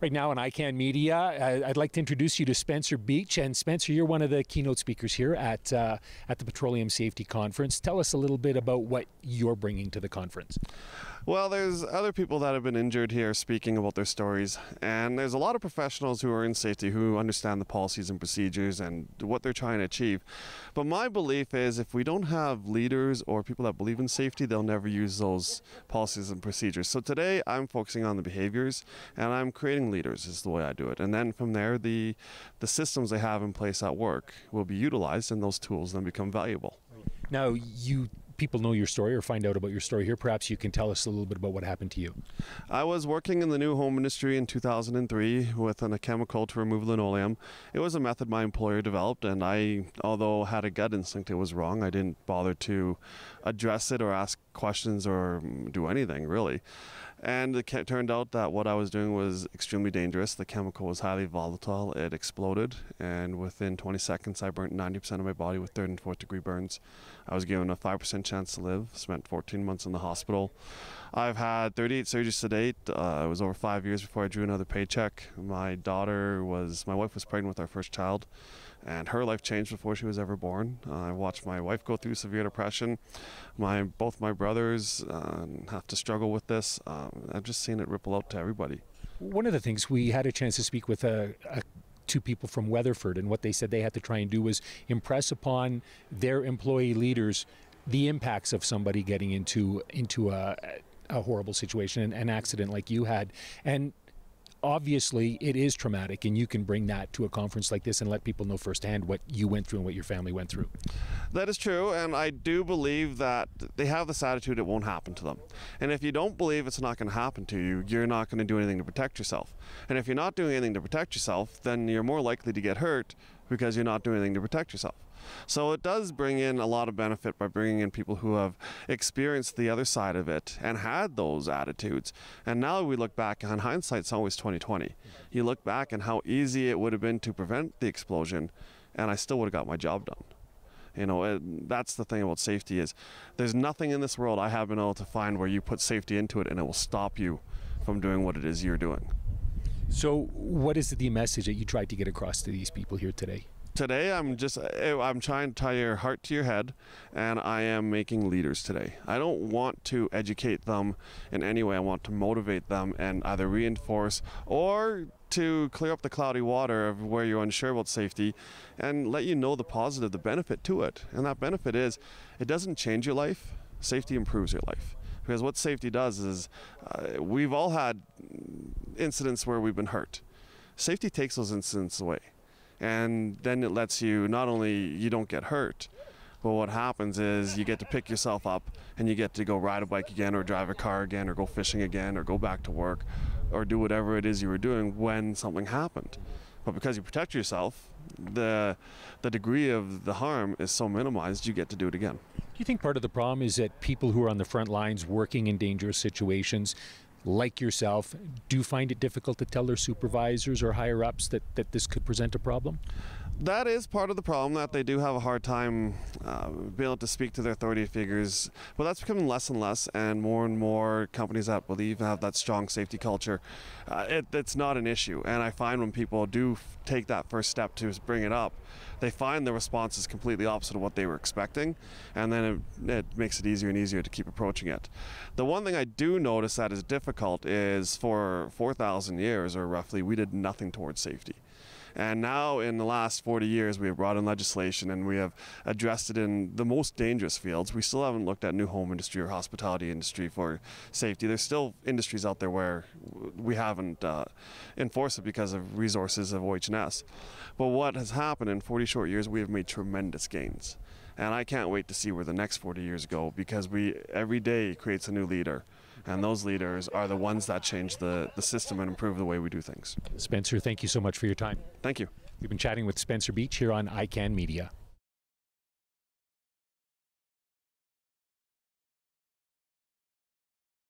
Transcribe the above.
Right now on ICANN Media, I'd like to introduce you to Spencer Beach. And Spencer, you're one of the keynote speakers here at the Petroleum Safety Conference. Tell us a little bit about what you're bringing to the conference. Well, there's other people that have been injured here speaking about their stories, and there's a lot of professionals who are in safety who understand the policies and procedures and what they're trying to achieve. But my belief is if we don't have leaders or people that believe in safety, they'll never use those policies and procedures. So today I'm focusing on the behaviors, and I'm creating leaders is the way I do it. And then from there, the systems they have in place at work will be utilized, and those tools then become valuable. Now, people know your story or find out about your story here. Perhaps you can tell us a little bit about what happened to you. I was working in the new home industry in 2003 with a chemical to remove linoleum. It was a method my employer developed, and although had a gut instinct it was wrong, I didn't bother to address it or ask questions or do anything really. And it turned out that what I was doing was extremely dangerous. The chemical was highly volatile. It exploded, and within 20 seconds I burnt 90% of my body with 3rd and 4th degree burns. I was given a 5% chance to live, spent 14 months in the hospital. I've had 38 surgeries to date. It was over 5 years before I drew another paycheck. My wife was pregnant with our first child, and her life changed before she was ever born. I watched my wife go through severe depression. Both my brothers have to struggle with this. I've just seen it ripple out to everybody. One of the things, we had a chance to speak with two people from Weatherford, and what they said they had to try and do was impress upon their employee leaders the impacts of somebody getting into a horrible situation, an accident like you had. And obviously it is traumatic, and you can bring that to a conference like this and let people know firsthand what you went through and what your family went through. That is true, and I do believe that they have this attitude it won't happen to them. And if you don't believe it's not going to happen to you, you're not going to do anything to protect yourself. And if you're not doing anything to protect yourself, then you're more likely to get hurt because you're not doing anything to protect yourself. So it does bring in a lot of benefit by bringing in people who have experienced the other side of it and had those attitudes. And now we look back, and hindsight's always 20/20. You look back and how easy it would have been to prevent the explosion, and I still would have got my job done. You know, that's the thing about safety is there's nothing in this world I have been able to find where you put safety into it and it will stop you from doing what it is you're doing. So what is the message that you tried to get across to these people here today? Today, I'm trying to tie your heart to your head, and I am making leaders today. I don't want to educate them in any way. I want to motivate them and either reinforce or to clear up the cloudy water of where you're unsure about safety and let you know the positive, the benefit to it. And that benefit is it doesn't change your life. Safety improves your life. Because what safety does is we've all had incidents where we've been hurt. Safety takes those incidents away. And then it lets you, not only you don't get hurt, but what happens is you get to pick yourself up and you get to go ride a bike again or drive a car again or go fishing again or go back to work or do whatever it is you were doing when something happened. But because you protect yourself, the degree of the harm is so minimized, you get to do it again. Do you think part of the problem is that people who are on the front lines working in dangerous situations like yourself do find it difficult to tell their supervisors or higher ups that this could present a problem? That is part of the problem, that they do have a hard time being able to speak to their authority figures. But that's becoming less and less, and more companies that believe have that strong safety culture, it's not an issue. And I find when people do take that first step to bring it up, they find the response is completely opposite of what they were expecting, and then it makes it easier and easier to keep approaching it. The one thing I do notice that is difficult is for 4,000 years, or roughly, we did nothing towards safety. And now in the last 40 years we have brought in legislation and we have addressed it in the most dangerous fields. We still haven't looked at new home industry or hospitality industry for safety. There's still industries out there where we haven't enforced it because of resources of OH&S. But what has happened in 40 short years, we have made tremendous gains. And I can't wait to see where the next 40 years go, because every day creates a new leader. And those leaders are the ones that change the system and improve the way we do things. Spencer, thank you so much for your time. Thank you. We've been chatting with Spencer Beach here on ICANN Media.